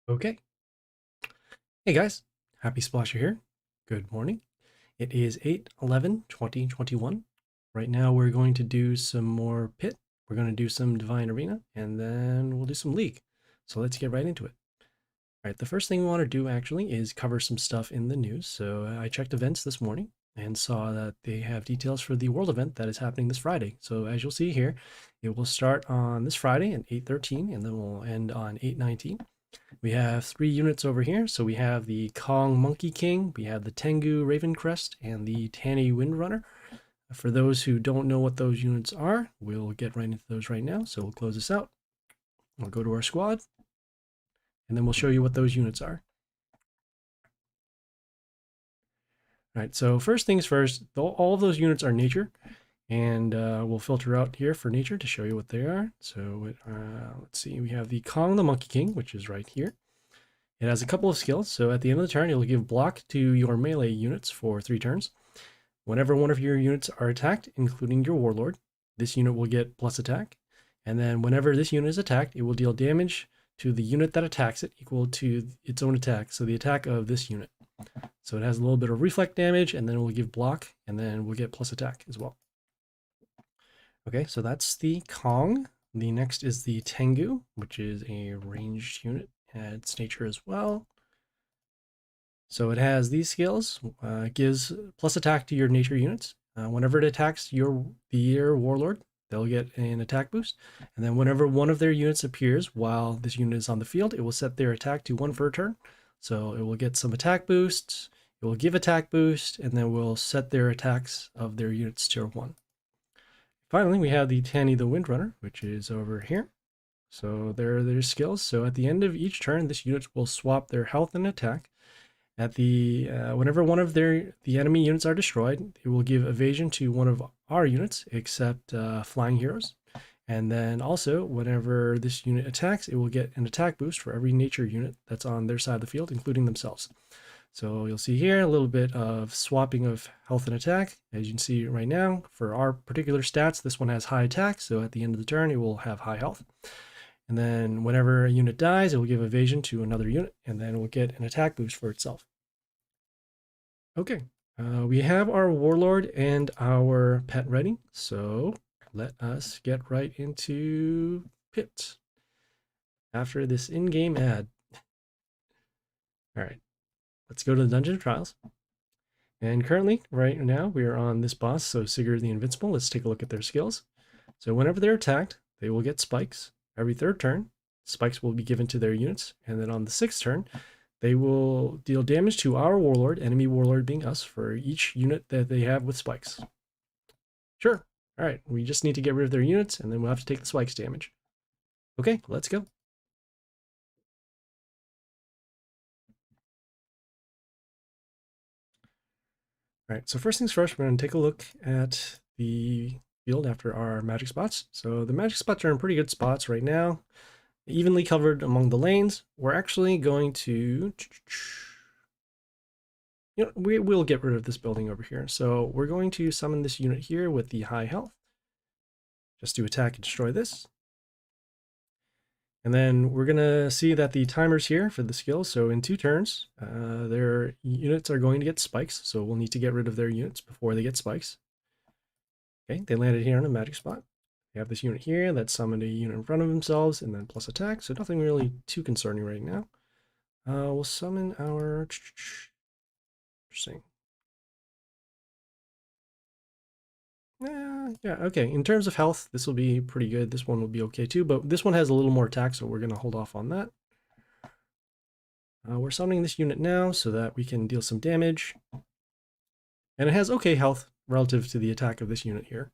Okay. Hey guys, happy Splasher here. Good morning. It is 8/11/2021. Right now we're going to do some more Pit. We're going to do some Divine Arena, and then we'll do some League. So let's get right into it. All right, the first thing we want to do actually is cover some stuff in the news. So I checked events this morning and saw that they have details for the World event that is happening this Friday. So as you'll see here, it will start on this Friday at 8:13 and then we'll end on 8:19. We have 3 units over here. So we have the Kong Monkey King, we have the Tengu Ravencrest, and the Tanny Windrunner. For those who don't know what those units are, we'll get right into those right now. So we'll close this out. We'll go to our squad, and then we'll show you what those units are. All right, so first things first, all of those units are nature, and we'll filter out here for nature to show you what they are. So let's see, we have the Kong the Monkey King, which is right here. It has a couple of skills, so at the end of the turn, it'll give block to your melee units for 3 turns. Whenever one of your units are attacked, including your Warlord, this unit will get plus attack. And then whenever this unit is attacked, it will deal damage to the unit that attacks it equal to its own attack, so the attack of this unit. So it has a little bit of reflect damage, and then it will give block, and then we'll get plus attack as well. Okay, so that's the Kong. The next is the Tengu, which is a ranged unit. Its nature as well. So it has these skills. It gives plus attack to your nature units. Whenever it attacks your Warlord, they'll get an attack boost. And then whenever one of their units appears while this unit is on the field, it will set their attack to 1 for a turn. So it will get some attack boosts, it will give attack boost, and then we'll set their attacks of their units to 1. Finally, we have the Tanny the Windrunner, which is over here. So there are their skills. So at the end of each turn, this unit will swap their health and attack. At the whenever one of the enemy units are destroyed, it will give evasion to one of our units, except flying heroes. And then also, whenever this unit attacks, it will get an attack boost for every nature unit that's on their side of the field, including themselves. So you'll see here a little bit of swapping of health and attack. As you can see right now, for our particular stats, this one has high attack, so at the end of the turn, it will have high health. And then whenever a unit dies, it will give evasion to another unit, and then it will get an attack boost for itself. Okay, we have our Warlord and our pet ready, so let us get right into Pit after this in-game ad. All right, let's go to the Dungeon of Trials. And currently, right now, we are on this boss, so Sigurd the Invincible. Let's take a look at their skills. So whenever they're attacked, they will get spikes. Every 3rd turn, spikes will be given to their units. And then on the 6th turn, they will deal damage to our Warlord, enemy Warlord being us, for each unit that they have with spikes. Sure. All right, we just need to get rid of their units, and then we'll have to take the spikes damage. Okay, let's go. All right, so first things first, we're going to take a look at the field after our magic spots. So the magic spots are in pretty good spots right now, evenly covered among the lanes. We're actually going to, we will get rid of this building over here. So we're going to summon this unit here with the high health, just to attack and destroy this. And then we're going to see that the timer's here for the skill. So in 2 turns, their units are going to get spikes. So we'll need to get rid of their units before they get spikes. Okay, they landed here on a magic spot. We have this unit here that summoned a unit in front of themselves and then plus attack. So nothing really too concerning right now. We'll summon our... Interesting. Yeah, okay. In terms of health, this will be pretty good. This one will be okay too, but this one has a little more attack, so we're going to hold off on that. We're summoning this unit now so that we can deal some damage. And it has okay health relative to the attack of this unit here.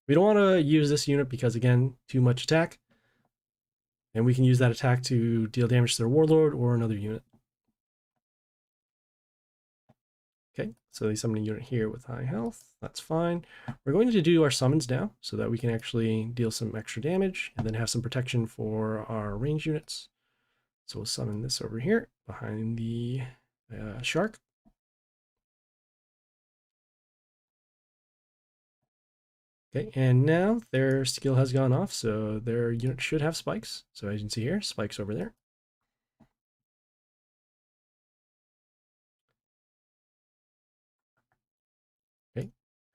We don't want to use this unit because, again, too much attack. And we can use that attack to deal damage to their Warlord or another unit. Okay, so they summon a unit here with high health. That's fine. We're going to do our summons now so that we can actually deal some extra damage and then have some protection for our range units. So we'll summon this over here behind the shark. Okay, and now their skill has gone off, so their unit should have spikes. So as you can see here, spikes over there.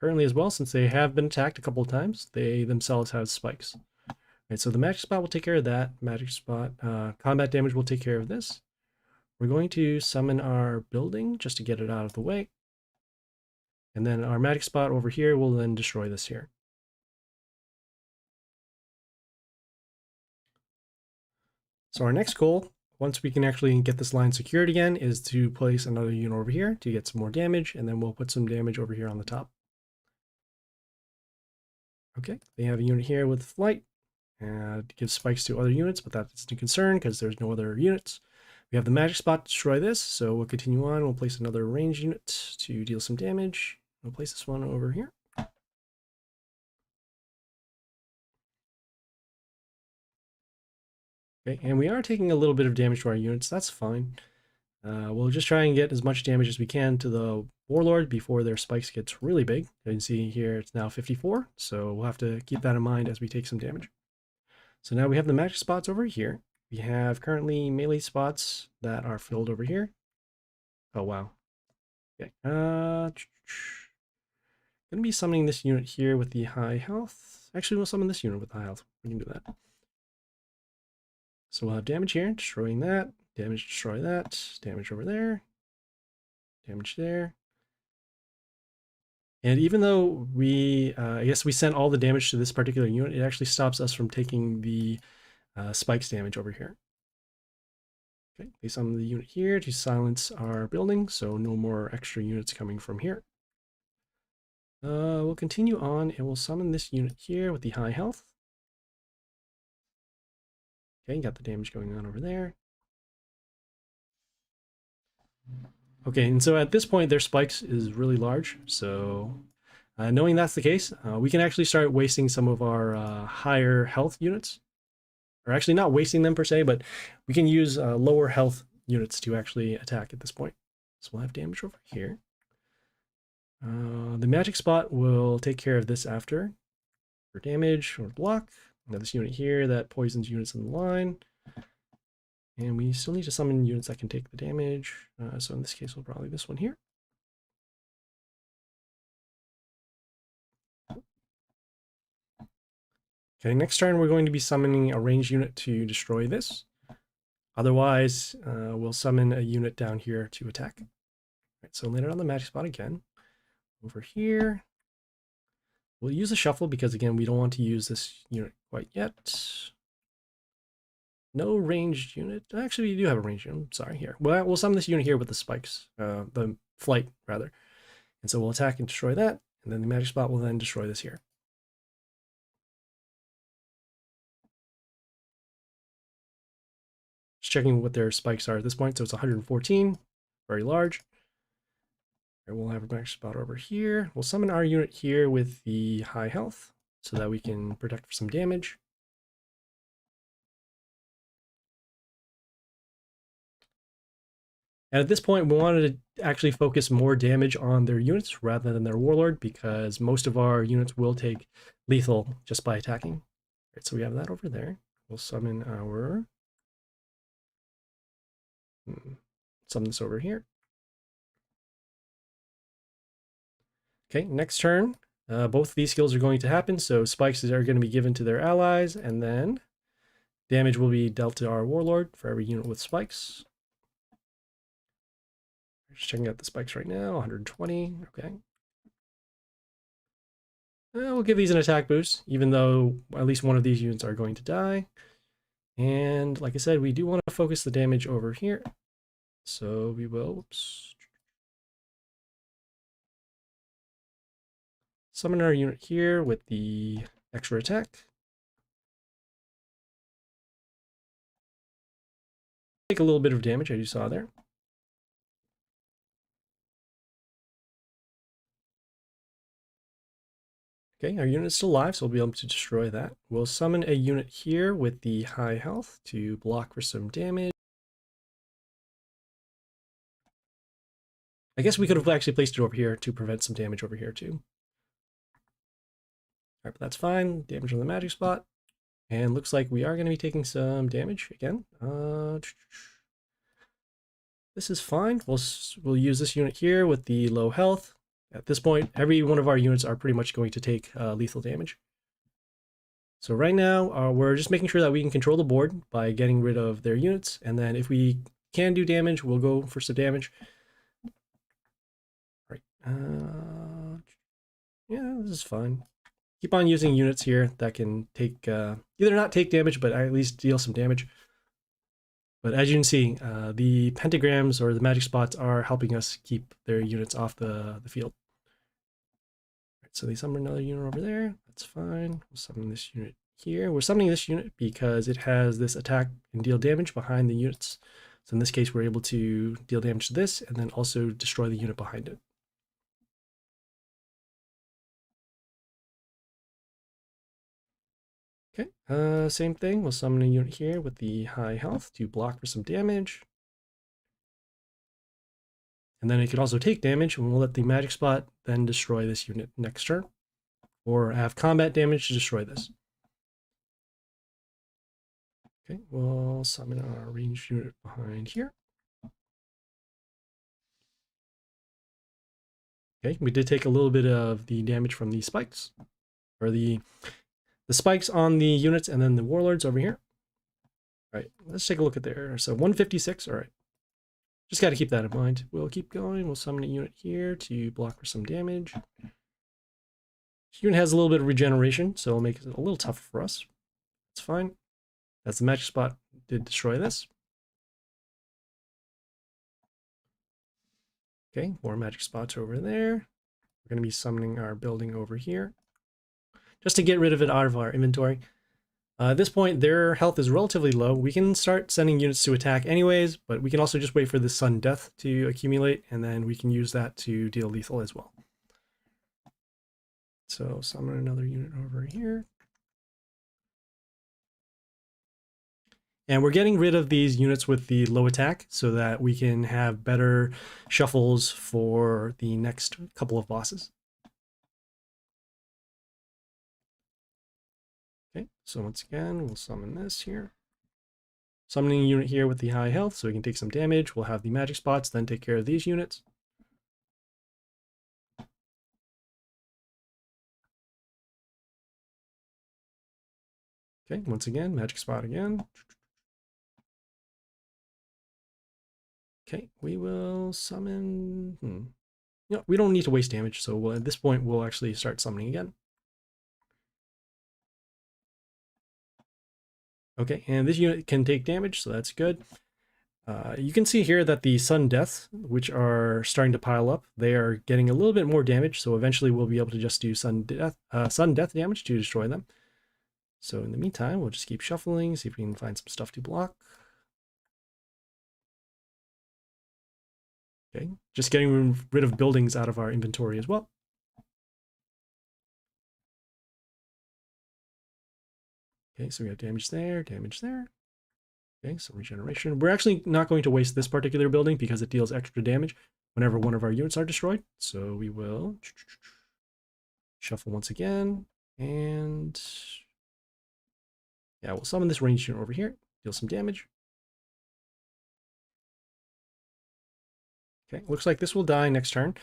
currently as well, since they have been attacked a couple of times. They themselves have spikes. Right, so the magic spot will take care of that. Magic spot, combat damage will take care of this. We're going to summon our building just to get it out of the way. And then our magic spot over here will then destroy this here. So our next goal, once we can actually get this line secured again, is to place another unit over here to get some more damage, and then we'll put some damage over here on the top. Okay, they have a unit here with flight, and it gives spikes to other units, but that's a concern because there's no other units. We have the magic spot to destroy this, so we'll continue on. We'll place another ranged unit to deal some damage. We'll place this one over here. Okay, and we are taking a little bit of damage to our units. That's fine. We'll just try and get as much damage as we can to the Warlord before their spikes gets really big. You can see here it's now 54, so we'll have to keep that in mind as we take some damage. So now we have the magic spots over here. We have currently melee spots that are filled over here. Oh, wow. Okay. Gonna be summoning this unit here with the high health. Actually, we'll summon this unit with high health. We can do that. So we'll have damage here, destroying that. Damage, destroy that. Damage over there. Damage there. And even though we, I guess we sent all the damage to this particular unit, it actually stops us from taking the spikes damage over here. Okay, they summon the unit here to silence our building, so no more extra units coming from here. We'll continue on and we'll summon this unit here with the high health. Okay, got the damage going on over there. Okay, and so at this point, their spikes is really large. So knowing that's the case, we can actually start wasting some of our higher health units. Or actually not wasting them per se, but we can use lower health units to actually attack at this point. So we'll have damage over here. The magic spot will take care of this after for damage or block. Now this unit here that poisons units in the line. And we still need to summon units that can take the damage. So in this case, we'll probably this one here. Okay, next turn we're going to be summoning a ranged unit to destroy this. Otherwise, we'll summon a unit down here to attack. Right, so land it on the magic spot again. Over here. We'll use a shuffle because again, we don't want to use this unit quite yet. No ranged unit. Actually, we do have a ranged unit. I'm sorry, here. Well, we'll summon this unit here with the spikes, the flight rather. And so we'll attack and destroy that, and then the magic spot will then destroy this here. Just checking what their spikes are at this point. So it's 114, very large. And we'll have a magic spot over here. We'll summon our unit here with the high health so that we can protect for some damage. And at this point, we wanted to actually focus more damage on their units rather than their warlord because most of our units will take lethal just by attacking. Right, so we have that over there. We'll summon our... summon this over here. Okay, next turn, both these skills are going to happen. So spikes are going to be given to their allies, and then damage will be dealt to our warlord for every unit with spikes. Just checking out the spikes right now, 120, okay. We'll give these an attack boost, even though at least one of these units are going to die. And like I said, we do want to focus the damage over here. So we will, whoops. Summon our unit here with the extra attack. Take a little bit of damage, as you saw there. Okay, our unit is still alive, so we'll be able to destroy that. We'll summon a unit here with the high health to block for some damage. I guess we could have actually placed it over here to prevent some damage over here too. All right, but that's fine. Damage on the magic spot. And looks like we are going to be taking some damage again. This is fine. We'll use this unit here with the low health. at this point, every one of our units are pretty much going to take lethal damage. So right now, we're just making sure that we can control the board by getting rid of their units. And then if we can do damage, we'll go for some damage. Right. Yeah, this is fine. Keep on using units here that can take, either not take damage, but at least deal some damage. But as you can see, the pentagrams or the magic spots are helping us keep their units off the field. Right, so they summon another unit over there. That's fine. We'll summon this unit here. We're summoning this unit because it has this attack and deal damage behind the units. So in this case, we're able to deal damage to this and then also destroy the unit behind it. Okay, same thing. We'll summon a unit here with the high health to block for some damage. And then it could also take damage, and we'll let the magic spot then destroy this unit next turn. Or have combat damage to destroy this. Okay, we'll summon our ranged unit behind here. Okay, we did take a little bit of the damage from the spikes. Or the spikes on the units and then the warlords over here. All right, let's take a look at there. So 156, all right. Just got to keep that in mind. We'll keep going. We'll summon a unit here to block for some damage. This unit has a little bit of regeneration, so it'll make it a little tougher for us. It's fine. As the magic spot did destroy this. Okay, more magic spots over there. We're going to be summoning our building over here, just to get rid of it out of our inventory. At this point, their health is relatively low. We can start sending units to attack anyways, but we can also just wait for the sudden death to accumulate, and then we can use that to deal lethal as well. So summon another unit over here. And we're getting rid of these units with the low attack so that we can have better shuffles for the next couple of bosses. Okay, so once again, we'll summon this here. Summoning a unit here with the high health so we can take some damage. We'll have the magic spots, then take care of these units. Okay, once again, magic spot again. Okay, we will summon... No, we don't need to waste damage, so at this point, we'll actually start summoning again. Okay, and this unit can take damage, so that's good. You can see here that the sudden deaths, which are starting to pile up, they are getting a little bit more damage, so eventually we'll be able to just do sudden death damage to destroy them. So in the meantime, we'll just keep shuffling, see if we can find some stuff to block. Okay, just getting rid of buildings out of our inventory as well. Okay, so we have damage there, damage there. Okay, some regeneration. We're actually not going to waste this particular building because it deals extra damage whenever one of our units are destroyed. So we will shuffle once again, and yeah, we'll summon this ranged unit over here, deal some damage. Okay, looks like this will die next turn.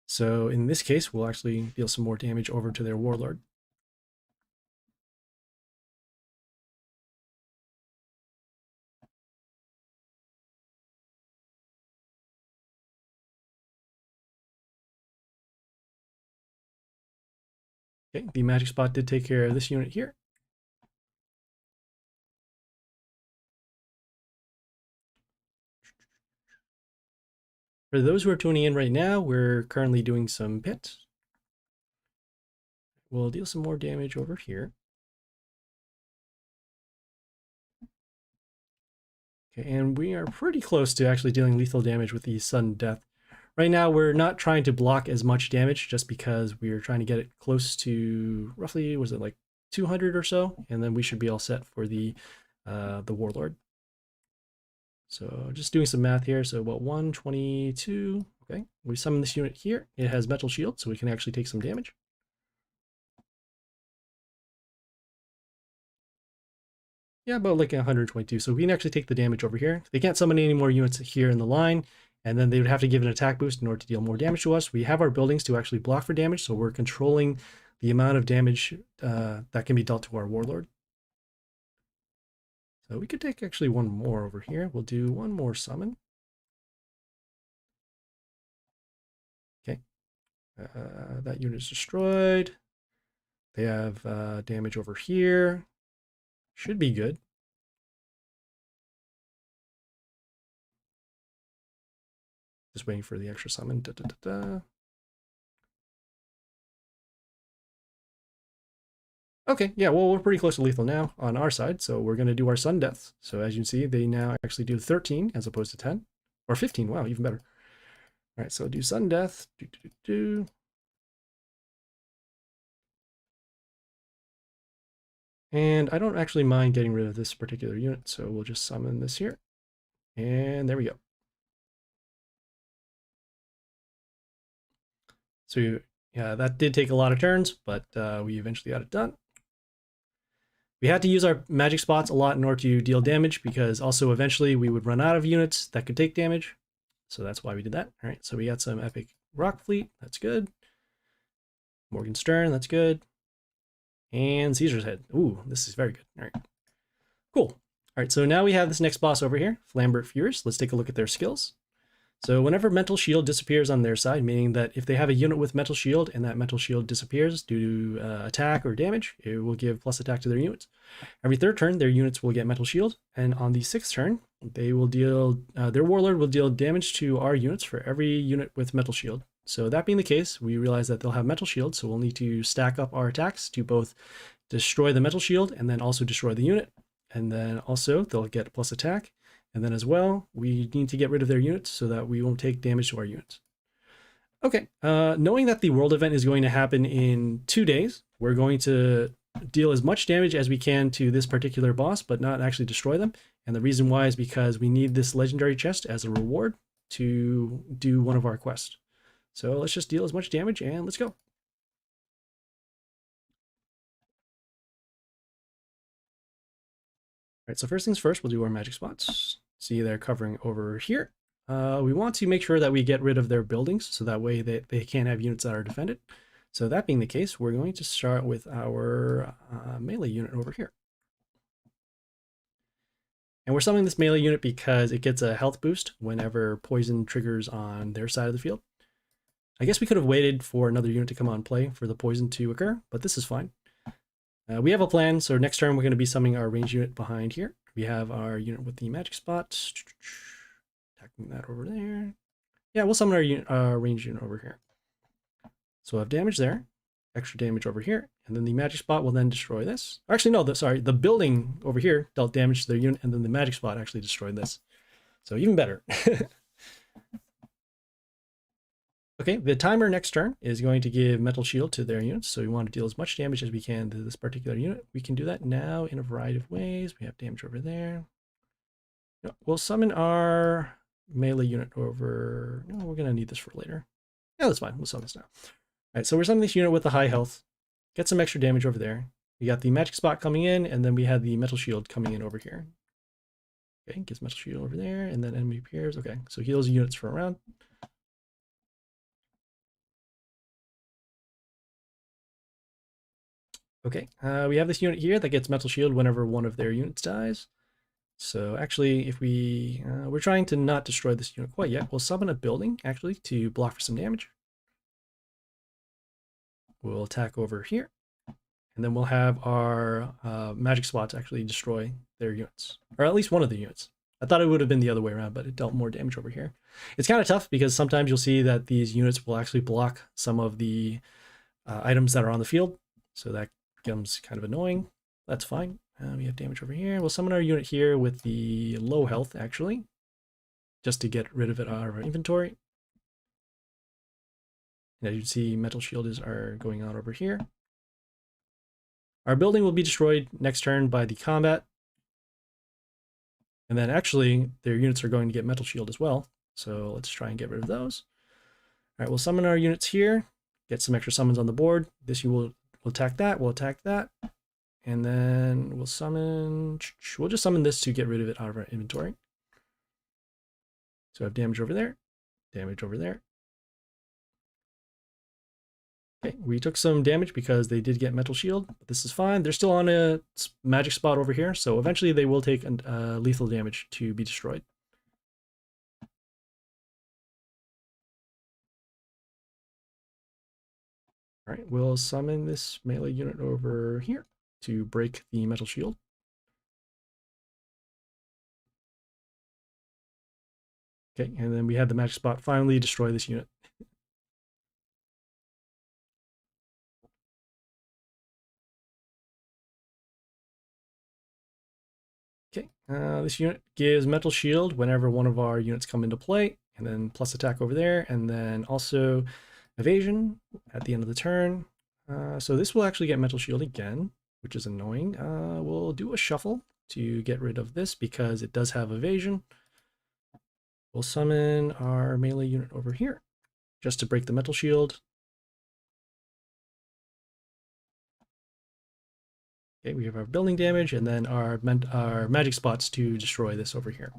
So in this case, we'll actually deal some more damage over to their warlord. Okay, the magic spot did take care of this unit here. For those who are tuning in right now, we're currently doing some pit. We'll deal some more damage over here. Okay, and we are pretty close to actually dealing lethal damage with the sudden death. Right now, we're not trying to block as much damage just because we're trying to get it close to roughly, was it like 200 or so? And then we should be all set for the warlord. So just doing some math here. So about 122. Okay, we summon this unit here. It has metal shield, so we can actually take some damage. Yeah, about like 122. So we can actually take the damage over here. They can't summon any more units here in the line, and then they would have to give an attack boost in order to deal more damage to us. We have our buildings to actually block for damage, so we're controlling the amount of damage that can be dealt to our warlord. So we could take actually one more over here. We'll do one more summon. Okay, that unit is destroyed. They have damage over here. Should be good. Just waiting for the extra summon. Da, da, da, da. Okay, yeah, well, we're pretty close to lethal now on our side, so we're going to do our sun deaths. So as you can see, they now actually do 13 as opposed to 10. Or 15, wow, even better. All right, so do sun death. And I don't actually mind getting rid of this particular unit, so we'll just summon this here. And there we go. So yeah, that did take a lot of turns, but we eventually got it done. We had to use our magic spots a lot in order to deal damage, because also eventually we would run out of units that could take damage. So that's why we did that. All right, so we got some epic rock fleet. That's good. Morgenstern, that's good. And Caesar's head. Ooh, this is very good. All right, cool. All right, so now we have this next boss over here, Flambert Furious. Let's take a look at their skills. So whenever mental shield disappears on their side, meaning that if they have a unit with mental shield and that mental shield disappears due to attack or damage, it will give plus attack to their units. Every third turn, their units will get mental shield, and on the sixth turn, they will deal their warlord will deal damage to our units for every unit with mental shield. So that being the case, we realize that they'll have mental shield, so we'll need to stack up our attacks to both destroy the mental shield and then also destroy the unit, and then also they'll get plus attack. And then as well, we need to get rid of their units so that we won't take damage to our units. Okay, knowing that the world event is going to happen in 2 days, we're going to deal as much damage as we can to this particular boss, but not actually destroy them. And the reason why is because we need this legendary chest as a reward to do one of our quests. So let's just deal as much damage and let's go. All right, so first things first, we'll do our magic spots. See, they're covering over here. We want to make sure that we get rid of their buildings, so that way they can't have units that are defended. So that being the case, we're going to start with our melee unit over here. And we're summoning this melee unit because it gets a health boost whenever poison triggers on their side of the field. I guess we could have waited for another unit to come on play for the poison to occur, but this is fine. We have a plan, so next turn we're going to be summoning our range unit behind here. We have our unit with the magic spots. Attacking that over there. Yeah, we'll summon our unit, range unit over here. So we'll have damage there, extra damage over here, and then the magic spot will then destroy this. Actually, no, sorry, the building over here dealt damage to their unit, and then the magic spot actually destroyed this. So even better. Okay, the timer next turn is going to give mental shield to their units, so we want to deal as much damage as we can to this particular unit. We can do that now in a variety of ways. We have damage over there. We'll summon our melee unit over... No, we're going to need this for later. Yeah, that's fine. We'll summon this now. All right, so we're summoning this unit with the high health. Get some extra damage over there. We got the magic spot coming in, and then we had the mental shield coming in over here. Okay, gives mental shield over there, and then enemy appears. Okay, so heals units for a round. Okay, we have this unit here that gets mental shield whenever one of their units dies. So actually, if we're trying to not destroy this unit quite yet, we'll summon a building actually to block for some damage. We'll attack over here, and then we'll have our magic spots actually destroy their units, or at least one of the units. I thought it would have been the other way around, but it dealt more damage over here. It's kind of tough because sometimes you'll see that these units will actually block some of the items that are on the field, so that becomes kind of annoying. That's fine. We have damage over here. We'll summon our unit here with the low health, actually, just to get rid of it out of our inventory. And as you can see, metal shield are going on over here. Our building will be destroyed next turn by the combat. And then actually, their units are going to get metal shield as well. So let's try and get rid of those. All right, we'll summon our units here. Get some extra summons on the board. This you will attack that. We'll attack that. And then we'll summon... We'll just summon this to get rid of it out of our inventory. So I have damage over there. damage over there. Okay, we took some damage because they did get Mental Shield, but this is fine. They're still on a magic spot over here, so eventually they will take lethal damage to be destroyed. All right, we'll summon this melee unit over here to break the Metal Shield. Okay, and then we had the magic spot finally destroy this unit. Okay, this unit gives Metal Shield whenever one of our units come into play, and then plus attack over there, and then also evasion at the end of the turn. So this will actually get Metal Shield again, which is annoying. We'll do a shuffle to get rid of this because it does have evasion. We'll summon our melee unit over here just to break the Metal Shield. Okay, we have our building damage and then our magic spots to destroy this over here.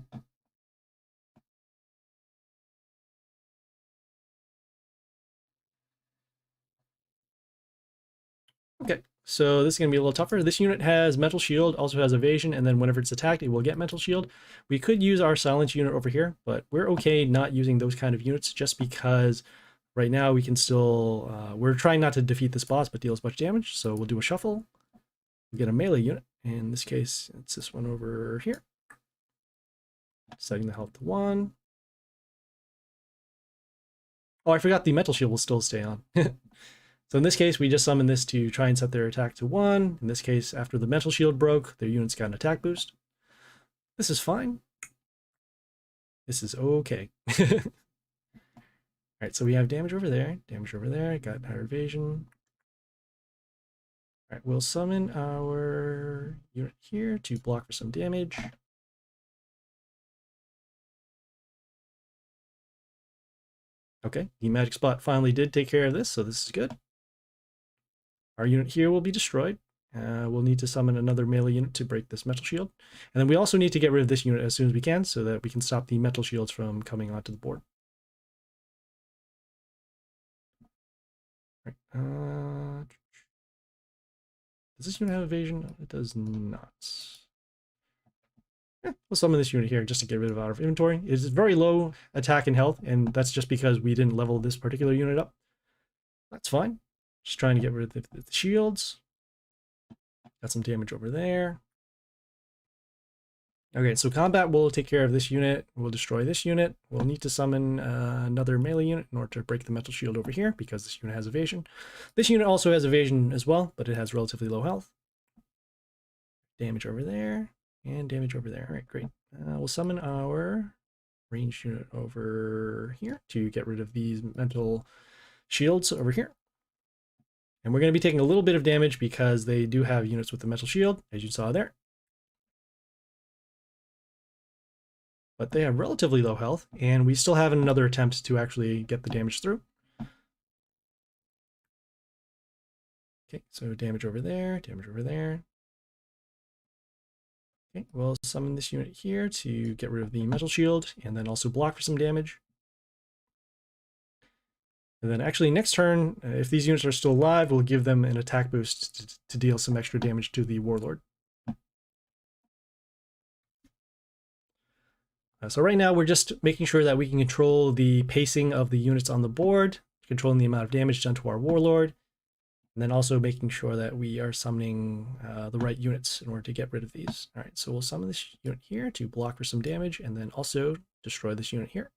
Okay, so this is going to be a little tougher. This unit has Mental Shield, also has evasion, and then whenever it's attacked, it will get Mental Shield. We could use our silence unit over here, but we're okay not using those kind of units just because right now we can still, we're trying not to defeat this boss, but deal as much damage. So we'll do a shuffle. We get a melee unit. In this case, it's this one over here. Setting the health to 1. Oh, I forgot the Mental Shield will still stay on. So in this case, we just summon this to try and set their attack to 1. In this case, after the Mental Shield broke, their units got an attack boost. This is fine. This is okay. Alright, so we have damage over there, got our evasion. Alright, we'll summon our unit here to block for some damage. Okay, the magic spot finally did take care of this, so this is good. Our unit here will be destroyed. We'll need to summon another melee unit to break this Metal Shield. And then we also need to get rid of this unit as soon as we can so that we can stop the Metal Shields from coming onto the board. Right. Does this unit have evasion? No, it does not. We'll summon this unit here just to get rid of our inventory. It is very low attack and health, and that's just because we didn't level this particular unit up. That's fine. Just trying to get rid of the shields. Got some damage over there. Okay, so combat will take care of this unit. We'll destroy this unit. We'll need to summon another melee unit in order to break the Metal Shield over here because this unit has evasion. This unit also has evasion as well, but it has relatively low health. Damage over there and damage over there. All right, great. We'll summon our ranged unit over here to get rid of these mental shields over here. And we're going to be taking a little bit of damage because they do have units with the Metal Shield, as you saw there. But they have relatively low health, and we still have another attempt to actually get the damage through. Okay, so damage over there, damage over there. Okay, we'll summon this unit here to get rid of the Metal Shield, and then also block for some damage. And then actually next turn, if these units are still alive, we'll give them an attack boost to deal some extra damage to the Warlord. So right now we're just making sure that we can control the pacing of the units on the board, controlling the amount of damage done to our Warlord, and then also making sure that we are summoning the right units in order to get rid of these. All right, so we'll summon this unit here to block for some damage, and then also destroy this unit here.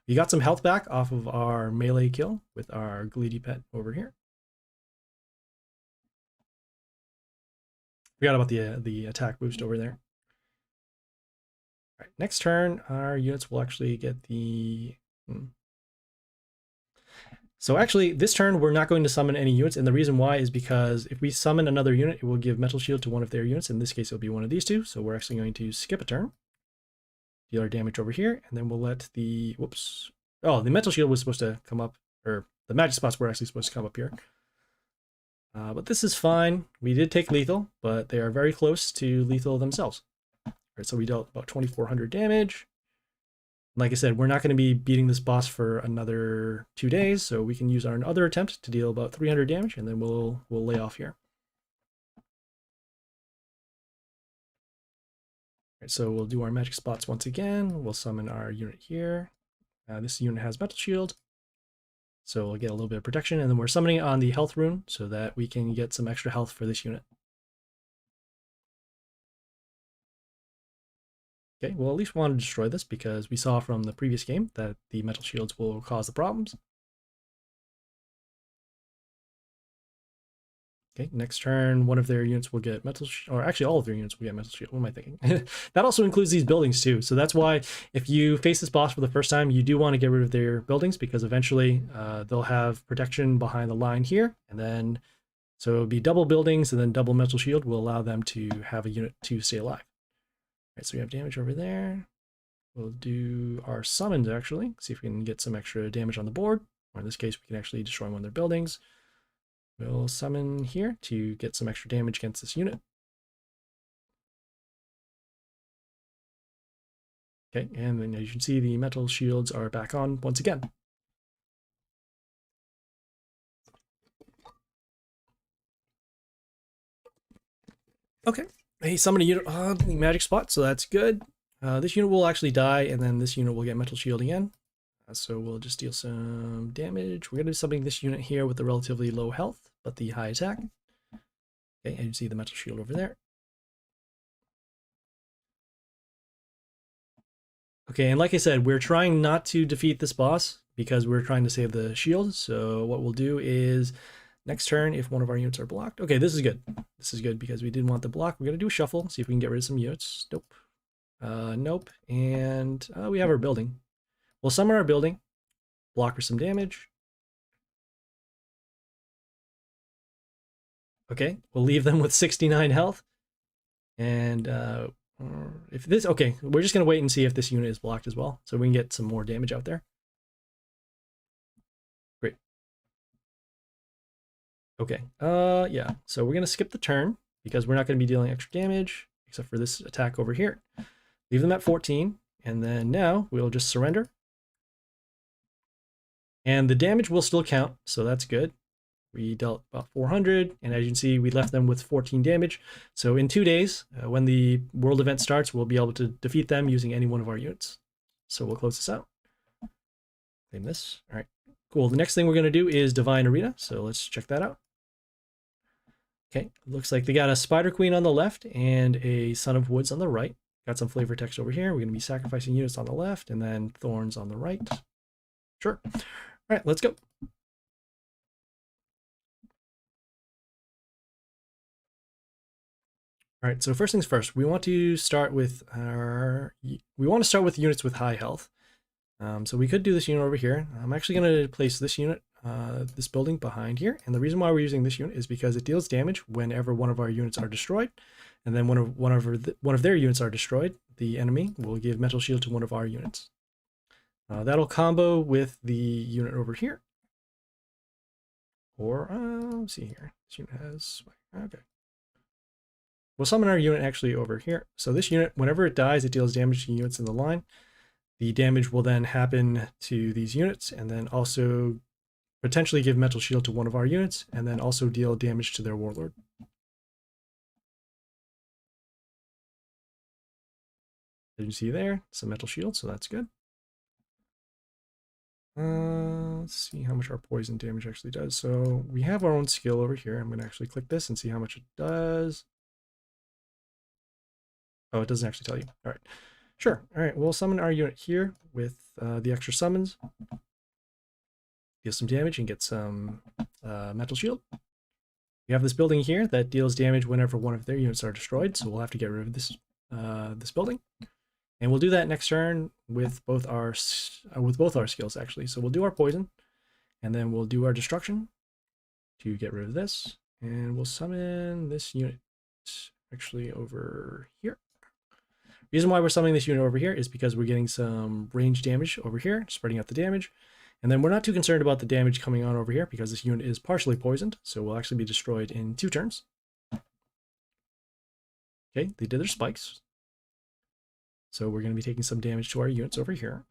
We got some health back off of our melee kill with our Gleedy pet over here. Forgot about the attack boost over there. All right, next turn, our units will actually get the... So actually, this turn, we're not going to summon any units, and the reason why is because if we summon another unit, it will give Metal Shield to one of their units. In this case, it'll be one of these two, so we're actually going to skip a turn. Deal our damage over here, and then we'll let the... Whoops. Oh, the Metal Shield was supposed to come up, or the magic spots were actually supposed to come up here. But this is fine. We did take lethal, but they are very close to lethal themselves. All right, so we dealt about 2,400 damage. Like I said, we're not going to be beating this boss for another 2 days, so we can use our other attempt to deal about 300 damage, and then we'll lay off here. Right, so we'll do our magic spots once again. We'll summon our unit here. This unit has metal shield, so we'll get a little bit of protection, and then we're summoning on the health rune so that we can get some extra health for this unit. Okay, we'll at least want to destroy this because we saw from the previous game that the metal shields will cause the problems. Okay, next turn, one of their units will get metal or actually all of their units will get metal shield. What am I thinking? That also includes these buildings too. So that's why if you face this boss for the first time, you do want to get rid of their buildings because eventually they'll have protection behind the line here. And then, so it'll be double buildings and then double metal shield will allow them to have a unit to stay alive. All right, so we have damage over there. We'll do our summons actually, see if we can get some extra damage on the board. Or in this case, we can actually destroy one of their buildings. We'll summon here to get some extra damage against this unit. Okay, and then as you can see, the metal shields are back on once again. Okay, he summoned a unit on the magic spot, so that's good. This unit will actually die, and then this unit will get metal shield again. So we'll just deal some damage. We're going to do something this unit here with the relatively low health, but the high attack. Okay, and you see the metal shield over there. Okay, and like I said, we're trying not to defeat this boss because we're trying to save the shield. So what we'll do is next turn, if one of our units are blocked. Okay, this is good. This is good because we didn't want the block. We're going to do a shuffle, see if we can get rid of some units. Nope. Nope. And we have our building. We'll summon our building, block for some damage. Okay, we'll leave them with 69 health. And if this, okay, we're just going to wait and see if this unit is blocked as well, so we can get some more damage out there. Great. Okay, yeah, so we're going to skip the turn because we're not going to be dealing extra damage except for this attack over here. Leave them at 14, and then now we'll just surrender. And the damage will still count, so that's good. We dealt about 400, and as you can see, we left them with 14 damage. So in 2 days, when the world event starts, we'll be able to defeat them using any one of our units. So we'll close this out. Claim this. All right, cool. The next thing we're going to do is Divine Arena, so let's check that out. Okay, looks like they got a Spider Queen on the left and a Son of Woods on the right. Got some flavor text over here. We're going to be sacrificing units on the left and then Thorns on the right. Sure. All right, let's go. All right, so first things first, we want to start with units with high health. So we could do this unit over here. I'm actually going to place this unit, this building behind here. And the reason why we're using this unit is because it deals damage whenever one of our units are destroyed. And then one of their units are destroyed, the enemy will give metal shield to one of our units. That'll combo with the unit over here. Or, let's see here. This unit has, okay. We'll summon our unit actually over here. So this unit, whenever it dies, it deals damage to units in the line. The damage will then happen to these units and then also potentially give metal shield to one of our units and then also deal damage to their warlord. As you can see there, some metal shield, so that's good. Let's see how much our poison damage actually does. So we have our own skill over here. I'm going to actually click this and see how much it does. Oh, it doesn't actually tell you. All right. Sure. All right. We'll summon our unit here with the extra summons. Deal some damage and get some metal shield. We have this building here that deals damage whenever one of their units are destroyed. So we'll have to get rid of this this building. And we'll do that next turn with both our skills actually. So we'll do our poison, and then we'll do our destruction to get rid of this, and we'll summon this unit actually over here. Reason why we're summoning this unit over here is because we're getting some range damage over here, spreading out the damage, and then we're not too concerned about the damage coming on over here because this unit is partially poisoned, so we'll actually be destroyed in 2 turns. Okay, they did their spikes. So we're going to be taking some damage to our units over here.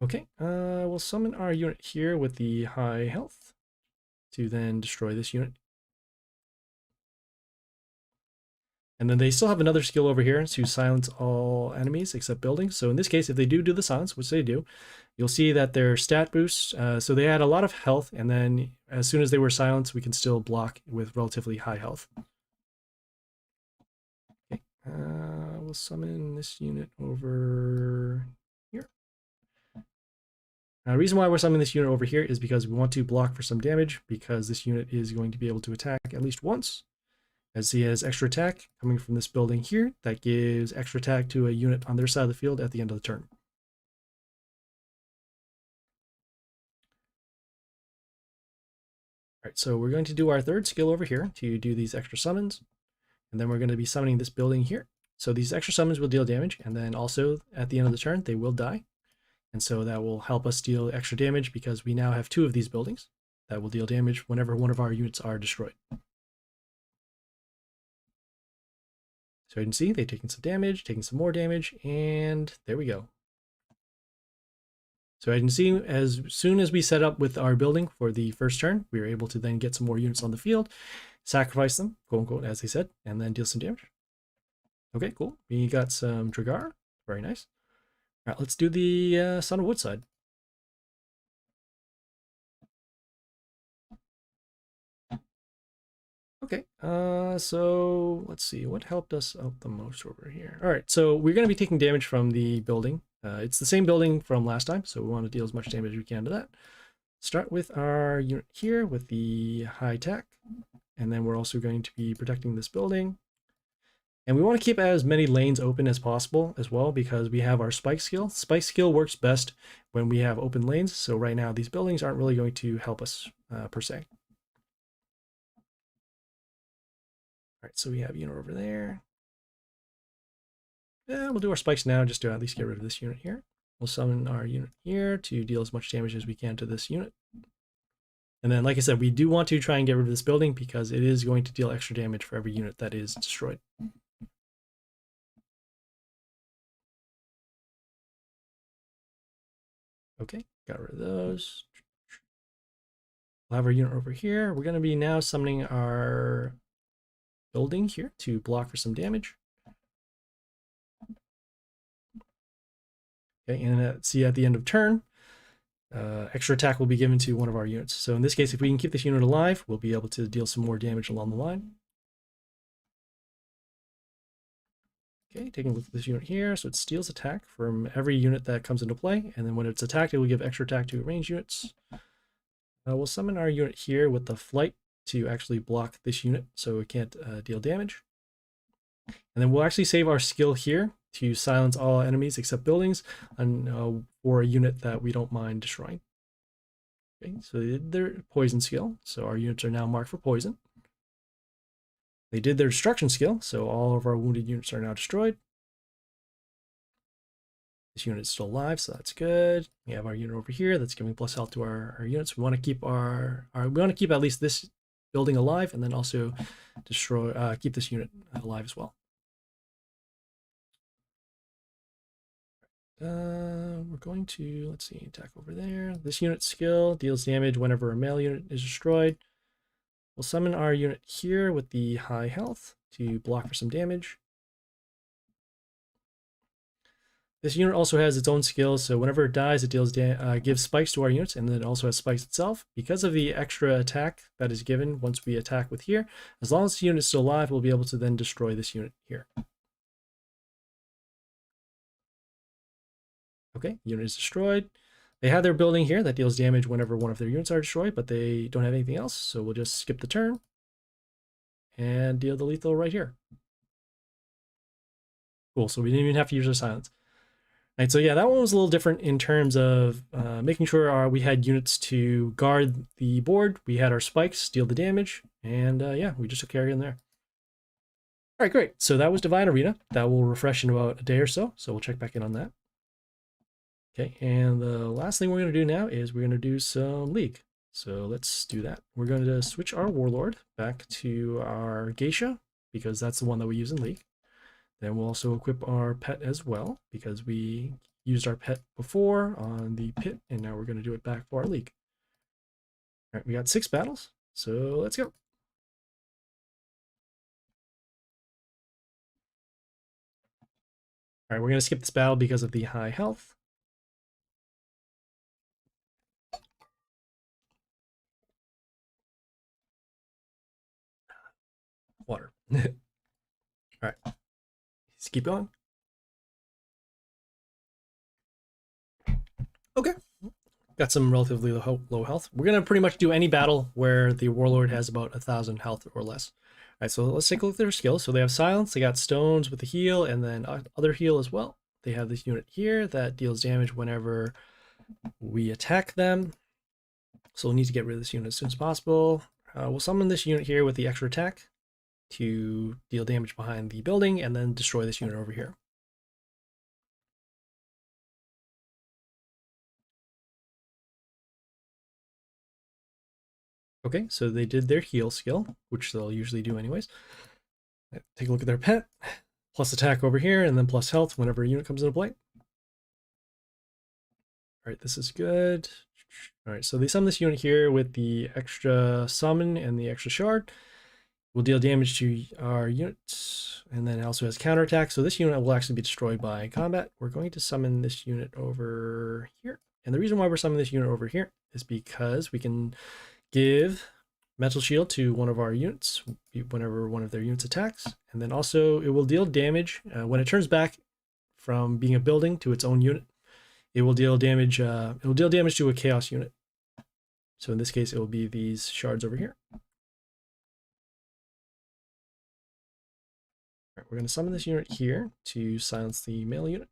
Okay, we'll summon our unit here with the high health to then destroy this unit. And then they still have another skill over here to silence all enemies except buildings. So in this case, if they do the silence, which they do, you'll see that their stat boosts, so they had a lot of health, and then as soon as they were silenced, we can still block with relatively high health. Okay, we'll summon this unit over here. Now, the reason why we're summoning this unit over here is because we want to block for some damage, because this unit is going to be able to attack at least once, as he has extra attack coming from this building here that gives extra attack to a unit on their side of the field at the end of the turn. All right, so we're going to do our third skill over here to do these extra summons, and then we're going to be summoning this building here. So these extra summons will deal damage, and then also at the end of the turn, they will die. And so that will help us deal extra damage because we now have 2 of these buildings that will deal damage whenever one of our units are destroyed. So you can see they've taken some damage, taking some more damage, and there we go. So as you can see, as soon as we set up with our building for the first turn, we were able to then get some more units on the field, sacrifice them, quote unquote, as they said, and then deal some damage. Okay, cool. We got some Dragar. Very nice. All right, let's do the Son of Woodside. Okay, so let's see, what helped us out the most over here? All right, so we're going to be taking damage from the building. It's the same building from last time, so we want to deal as much damage as we can to that. Start with our unit here with the high tech, and then we're also going to be protecting this building. And we want to keep as many lanes open as possible as well, because we have our spike skill. Spike skill works best when we have open lanes, so right now these buildings aren't really going to help us per se. All right, so we have a unit over there. Yeah, we'll do our spikes now just to at least get rid of this unit here. We'll summon our unit here to deal as much damage as we can to this unit. And then, like I said, we do want to try and get rid of this building because it is going to deal extra damage for every unit that is destroyed. Okay, got rid of those. We'll have our unit over here. We're going to be now summoning our building here to block for some damage. Okay, and see at the end of turn, extra attack will be given to one of our units. So in this case, if we can keep this unit alive, we'll be able to deal some more damage along the line. Okay, taking a look at this unit here. So it steals attack from every unit that comes into play, and then when it's attacked, it will give extra attack to ranged units. We'll summon our unit here with the flight to actually block this unit so it can't deal damage. And then we'll actually save our skill here to silence all enemies except buildings, and for a unit that we don't mind destroying. Okay, so they did their poison skill, so our units are now marked for poison. They did their destruction skill, so all of our wounded units are now destroyed. This unit is still alive, so that's good. We have our unit over here that's giving plus health to our units. We want to keep we want to keep at least this building alive, and then also destroy keep this unit alive as well. We're going to, let's see, attack over there. This unit skill deals damage whenever a male unit is destroyed. We'll summon our unit here with the high health to block for some damage. This unit also has its own skill, so whenever it dies, it gives spikes to our units, and then it also has spikes itself. Because of the extra attack that is given once we attack with here, as long as the unit is still alive, we'll be able to then destroy this unit here. Okay, unit is destroyed. They have their building here that deals damage whenever one of their units are destroyed, but they don't have anything else, so we'll just skip the turn and deal the lethal right here. Cool, so we didn't even have to use our silence. Right, so yeah, that one was a little different in terms of making sure we had units to guard the board. We had our spikes, deal the damage, and yeah, we just took care of it in there. All right, great. So that was Divine Arena. That will refresh in about a day or so, so we'll check back in on that. Okay, and the last thing we're going to do now is we're going to do some League. So let's do that. We're going to switch our Warlord back to our Geisha, because that's the one that we use in League. Then we'll also equip our pet as well, because we used our pet before on the pit, and now we're going to do it back for our league. All right, we got 6 battles, so let's go. All right, we're going to skip this battle because of the high health. Water. All right, let's keep going. Okay, got some relatively low health. We're going to pretty much do any battle where the warlord has about 1,000 health or less. All right, so let's take a look at their skills. So they have silence, they got stones with the heal, and then other heal as well. They have this unit here that deals damage whenever we attack them. So we'll need to get rid of this unit as soon as possible. We'll summon this unit here with the extra attack to deal damage behind the building and then destroy this unit over here. Okay, so they did their heal skill, which they'll usually do anyways. Take a look at their pet, plus attack over here, and then plus health whenever a unit comes into play. All right, this is good. All right, so they summon this unit here with the extra summon and the extra shard. Will deal damage to our units, and then it also has counterattack. So this unit will actually be destroyed by combat. We're going to summon this unit over here. And the reason why we're summoning this unit over here is because we can give Mental Shield to one of our units whenever one of their units attacks. And then also it will deal damage when it turns back from being a building to its own unit. It will deal damage. It will deal damage to a chaos unit. So in this case, it will be these shards over here. All right, we're going to summon this unit here to silence the male unit.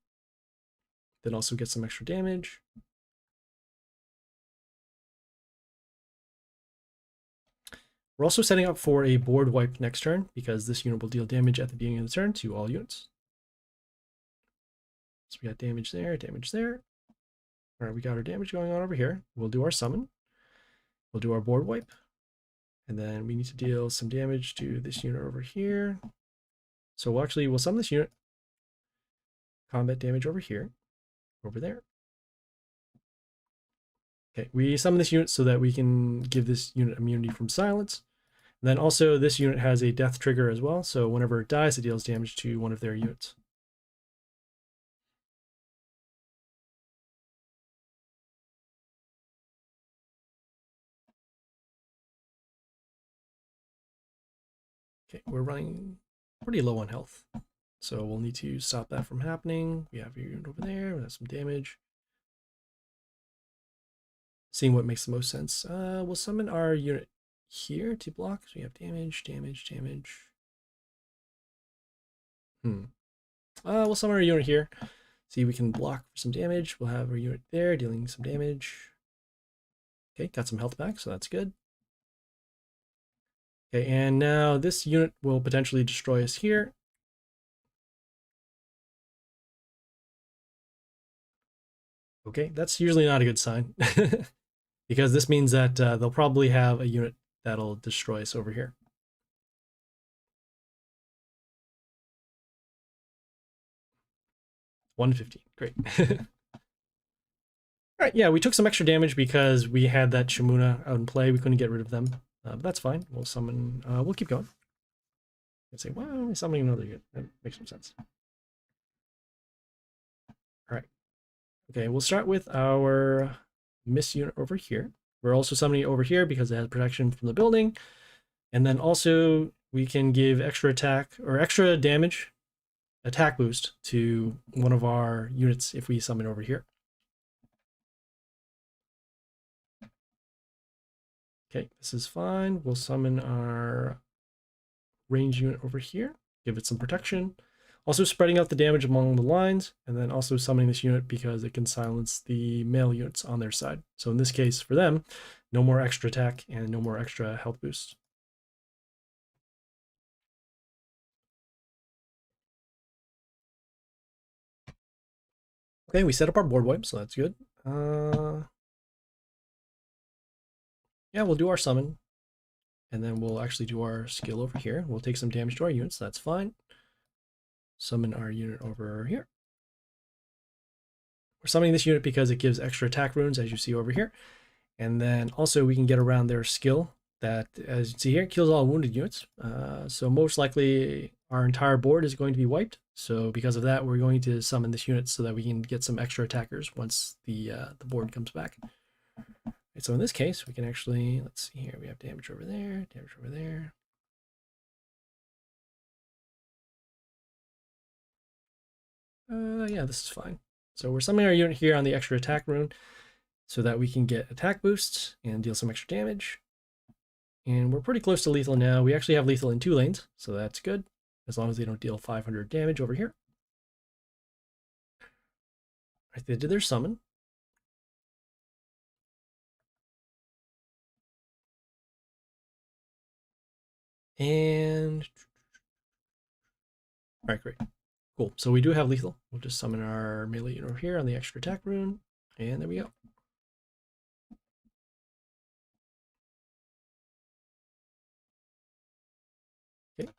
Then also get some extra damage. We're also setting up for a board wipe next turn because this unit will deal damage at the beginning of the turn to all units. So we got damage there, damage there. All right, we got our damage going on over here. We'll do our summon. We'll do our board wipe. And then we need to deal some damage to this unit over here. So we'll summon this unit. Combat damage over here, over there. Okay, we summon this unit so that we can give this unit immunity from silence. And then also this unit has a death trigger as well. So whenever it dies, it deals damage to one of their units. Okay, we're running pretty low on health. So we'll need to stop that from happening. We have your unit over there, we have some damage. Seeing what makes the most sense. We'll summon our unit here to block. So we have damage, damage, damage. We'll summon our unit here. See, we can block for some damage. We'll have our unit there dealing some damage. Okay, got some health back, so that's good. Okay, and now this unit will potentially destroy us here. Okay, that's usually not a good sign because this means that they'll probably have a unit that'll destroy us over here. $115, great. All right, yeah, we took some extra damage because we had that Shamuna out in play. We couldn't get rid of them, but that's fine. We'll summon, we'll keep going. And say, well, we're summoning another unit. That makes some sense. All right. Okay, we'll start with our Miss unit over here. We're also summoning it over here because it has protection from the building. And then also we can give extra attack or extra damage, attack boost to one of our units if we summon over here. Okay, this is fine. We'll summon our range unit over here, give it some protection. Also spreading out the damage among the lines, and then also summoning this unit because it can silence the male units on their side. So in this case, for them, no more extra attack and no more extra health boost. Okay, we set up our board wipe, so that's good. Yeah, we'll do our summon, and then we'll actually do our skill over here. We'll take some damage to our units, that's fine. Summon our unit over here. we're summoning this unit because it gives extra attack runes, as you see over here. And then also we can get around their skill that, as you see here, kills all wounded units. So most likely our entire board is going to be wiped. So because of that, we're going to summon this unit so that we can get some extra attackers once the board comes back. Right, so in this case, we can actually, let's see here, we have damage over there, damage over there. Yeah, this is fine. So we're summoning our unit here on the extra attack rune so that we can get attack boosts and deal some extra damage. And we're pretty close to lethal now. We actually have lethal in 2 lanes, so that's good, as long as they don't deal 500 damage over here. Right, they did their summon. And all right, great. Cool. So we do have lethal. We'll just summon our melee unit over here on the extra attack rune. And there we go. Okay.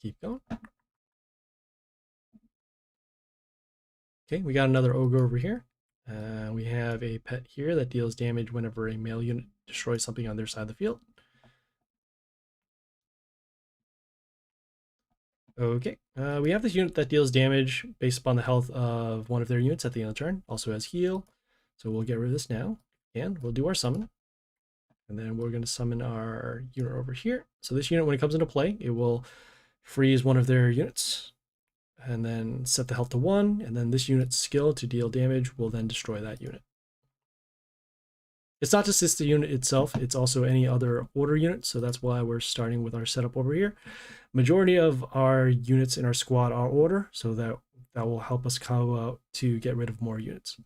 Keep going. Okay, we got another ogre over here. We have a pet here that deals damage whenever a male unit destroys something on their side of the field. Okay, we have this unit that deals damage based upon the health of one of their units at the end of the turn. Also has heal. So we'll get rid of this now. And we'll do our summon. And then we're going to summon our unit over here. So this unit, when it comes into play, it will freeze one of their units and then set the health to 1. And then this unit's skill to deal damage will then destroy that unit. It's not just the unit itself, it's also any other order unit. So that's why we're starting with our setup over here. Majority of our units in our squad are order, so that will help us combo out to get rid of more units.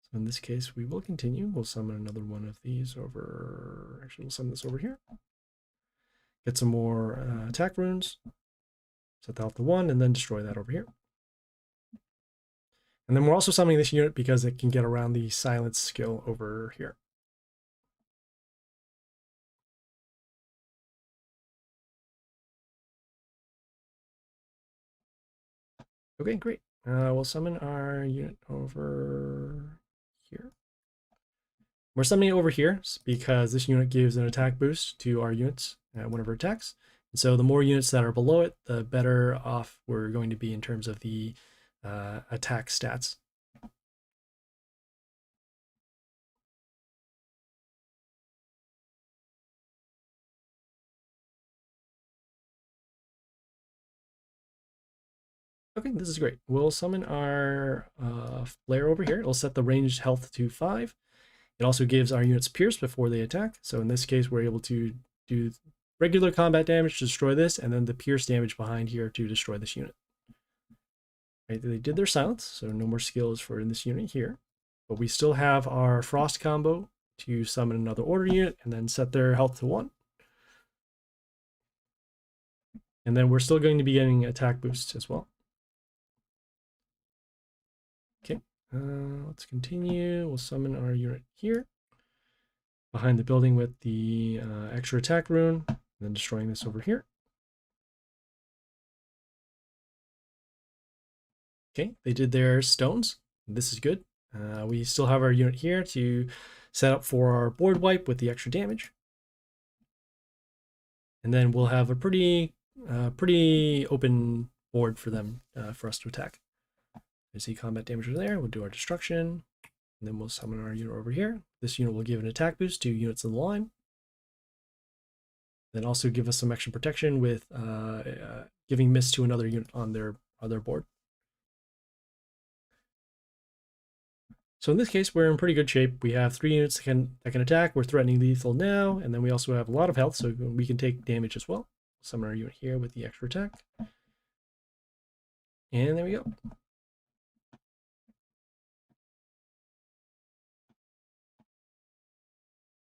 So in this case, we will continue. We'll summon another one of these over. Actually, we'll summon this over here. Get some more attack runes. Set the health to 1, and then destroy that over here. And then we're also summoning this unit because it can get around the silence skill over here. Okay, great. We'll summon our unit over here. We're summoning it over here because this unit gives an attack boost to our units whenever it attacks. And so the more units that are below it, the better off we're going to be in terms of the attack stats. Okay, this is great. We'll summon our flare over here. It'll set the ranged health to 5. It also gives our units pierce before they attack. So in this case, we're able to do regular combat damage to destroy this, and then the pierce damage behind here to destroy this unit. Right, they did their silence, so no more skills for this unit here. But we still have our frost combo to summon another order unit and then set their health to 1. And then we're still going to be getting attack boosts as well. Okay, let's continue. We'll summon our unit here behind the building with the extra attack rune, and then destroying this over here. Okay, they did their stones. This is good. We still have our unit here to set up for our board wipe with the extra damage. And then we'll have a pretty open board for them for us to attack. You see combat damage over there. We'll do our destruction, and then we'll summon our unit over here. This unit will give an attack boost to units in the line. Then also give us some extra protection with giving miss to another unit on their board. So in this case, we're in pretty good shape. We have 3 units that can attack. We're threatening lethal now, and then we also have a lot of health, so we can take damage as well. Summon our unit here with the extra attack. And there we go.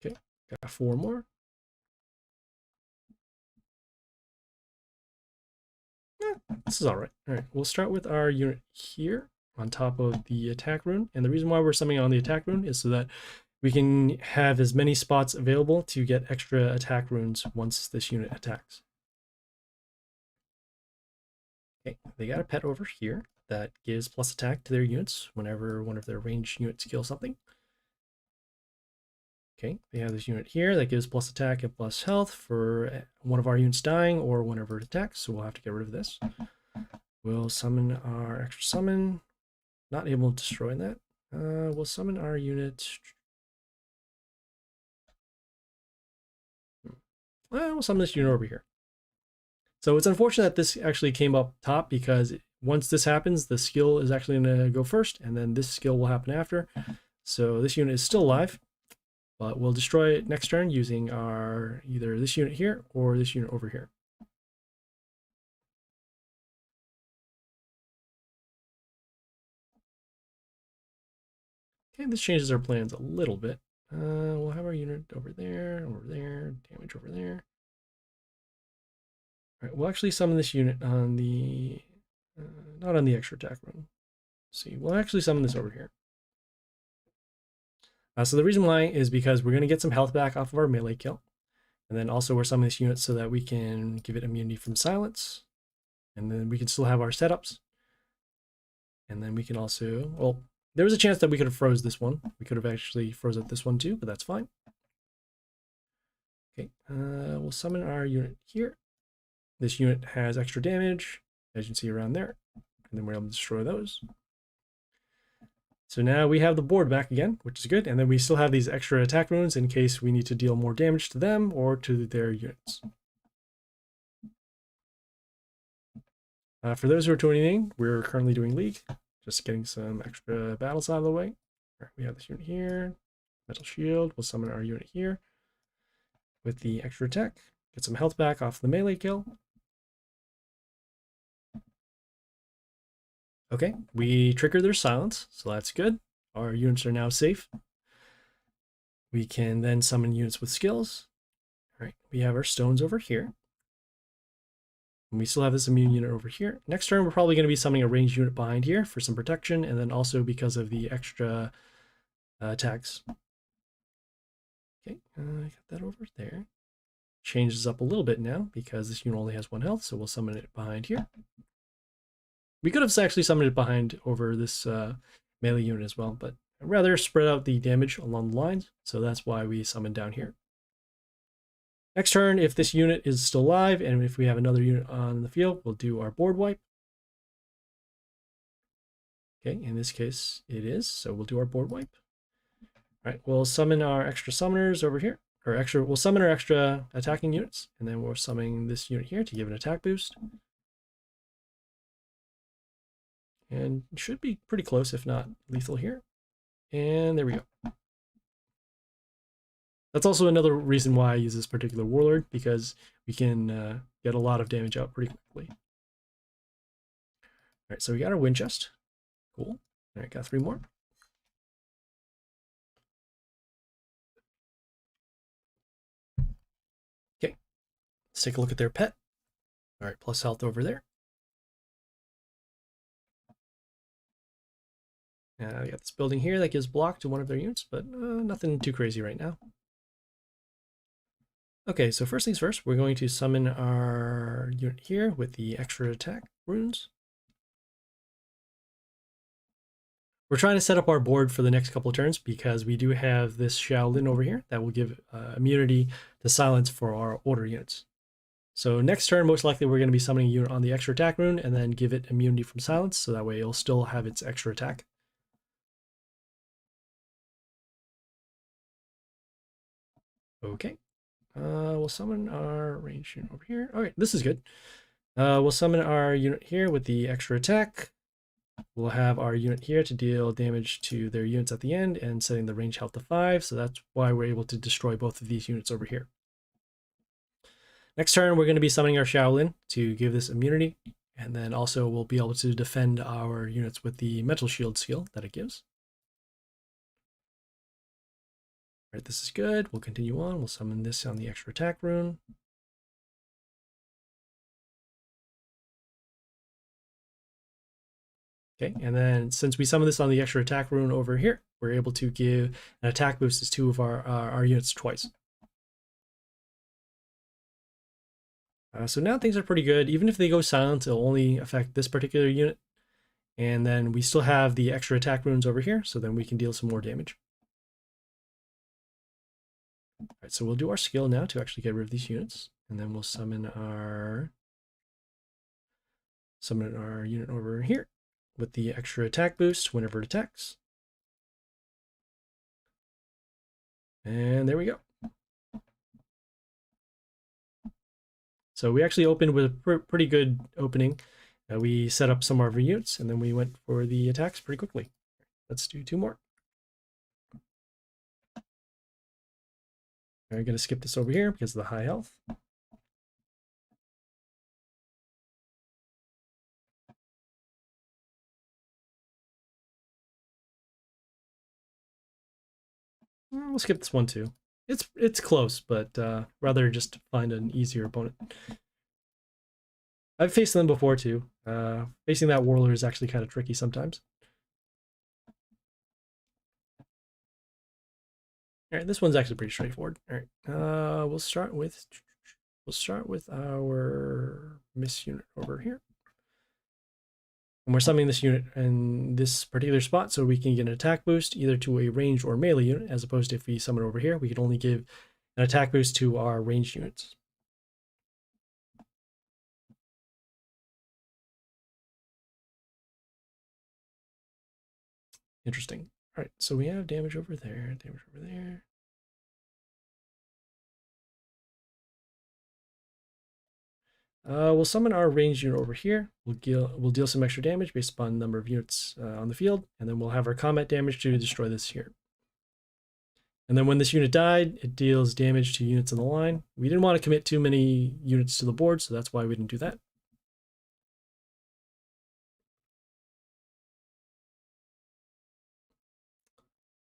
Okay, got 4 more. This is all right. All right, we'll start with our unit here on top of the attack rune. And the reason why we're summoning on the attack rune is so that we can have as many spots available to get extra attack runes once this unit attacks. Okay, they got a pet over here that gives plus attack to their units whenever one of their ranged units kills something. Okay, they have this unit here that gives plus attack and plus health for one of our units dying or whenever it attacks, so we'll have to get rid of this. We'll summon our extra summon. Not able to destroy that. We'll summon our unit. We'll summon this unit over here. So it's unfortunate that this actually came up top because once this happens, the skill is actually going to go first, and then this skill will happen after. So this unit is still alive, but we'll destroy it next turn using our either this unit here or this unit over here. Okay, this changes our plans a little bit. We'll have our unit over there, damage over there. All right, we'll actually summon this unit on the, not on the extra attack run. Let's see, we'll actually summon this over here. So the reason why is because we're going to get some health back off of our melee kill. And then also we're summoning this unit so that we can give it immunity from silence. And then we can still have our setups. And then we can also, well, there was a chance that we could have froze this one. We could have actually frozen this one too, but that's fine. Okay, we'll summon our unit here. This unit has extra damage, as you can see around there. And then we're able to destroy those. So now we have the board back again, which is good. And then we still have these extra attack runes in case we need to deal more damage to them or to their units. For those who are tuning in, we're currently doing League, just getting some extra battles out of the way. All right, we have this unit here, Metal Shield. We'll summon our unit here with the extra attack. Get some health back off the melee kill. Okay, we trigger their silence, so that's good. Our units are now safe. We can then summon units with skills. All right, we have our stones over here. And we still have this immune unit over here. Next turn, we're probably going to be summoning a ranged unit behind here for some protection, and then also because of the extra attacks. Okay, I got that over there. Changes up a little bit now because this unit only has 1 health, so we'll summon it behind here. We could have actually summoned it behind over this melee unit as well, but I'd rather spread out the damage along the lines, so that's why we summon down here. Next turn, if this unit is still alive, and if we have another unit on the field, we'll do our board wipe. Okay, in this case, it is, so we'll do our board wipe. All right, we'll summon our extra summoners over here, or we'll summon our extra attacking units, and then we're summoning this unit here to give an attack boost. And it should be pretty close, if not lethal here. And there we go. That's also another reason why I use this particular warlord, because we can get a lot of damage out pretty quickly. All right, so we got our wind chest. Cool. All right, got 3 more. Okay, let's take a look at their pet. All right, plus health over there. We got this building here that gives block to one of their units, but nothing too crazy right now. Okay, so first things first, we're going to summon our unit here with the extra attack runes. We're trying to set up our board for the next couple of turns because we do have this Shaolin over here that will give immunity to silence for our order units. So next turn, most likely we're going to be summoning a unit on the extra attack rune and then give it immunity from silence, so that way it'll still have its extra attack. Okay. We'll summon our range unit over here. All right, this is good. We'll summon our unit here with the extra attack. We'll have our unit here to deal damage to their units at the end and setting the range health to 5. So that's why we're able to destroy both of these units over here. Next turn, we're going to be summoning our Shaolin to give this immunity. And then also we'll be able to defend our units with the Metal Shield skill that it gives. All right, this is good. We'll continue on. We'll summon this on the extra attack rune. Okay, and then since we summon this on the extra attack rune over here, we're able to give an attack boost to 2 of our units twice. So now things are pretty good. Even if they go silent, it'll only affect this particular unit. And then we still have the extra attack runes over here, so then we can deal some more damage. All right, so we'll do our skill now to actually get rid of these units, and then we'll summon our unit over here with the extra attack boost whenever it attacks. And there we go. So we actually opened with a pretty good opening. We set up some of our units, and then we went for the attacks pretty quickly. Let's do 2 more. I'm going to skip this over here because of the high health. We'll skip this one too. It's close, but rather just find an easier opponent. I've faced them before too. Facing that warlord is actually kind of tricky sometimes. All right, this one's actually pretty straightforward. All right, we'll start with our miss unit over here. And we're summoning this unit in this particular spot so we can get an attack boost either to a ranged or melee unit, as opposed to if we summon over here, we could only give an attack boost to our ranged units. Interesting. All right, so we have damage over there, damage over there. We'll summon our ranged unit over here. We'll deal some extra damage based upon the number of units on the field, and then we'll have our combat damage to destroy this here. And then when this unit died, it deals damage to units in the line. We didn't want to commit too many units to the board, so that's why we didn't do that.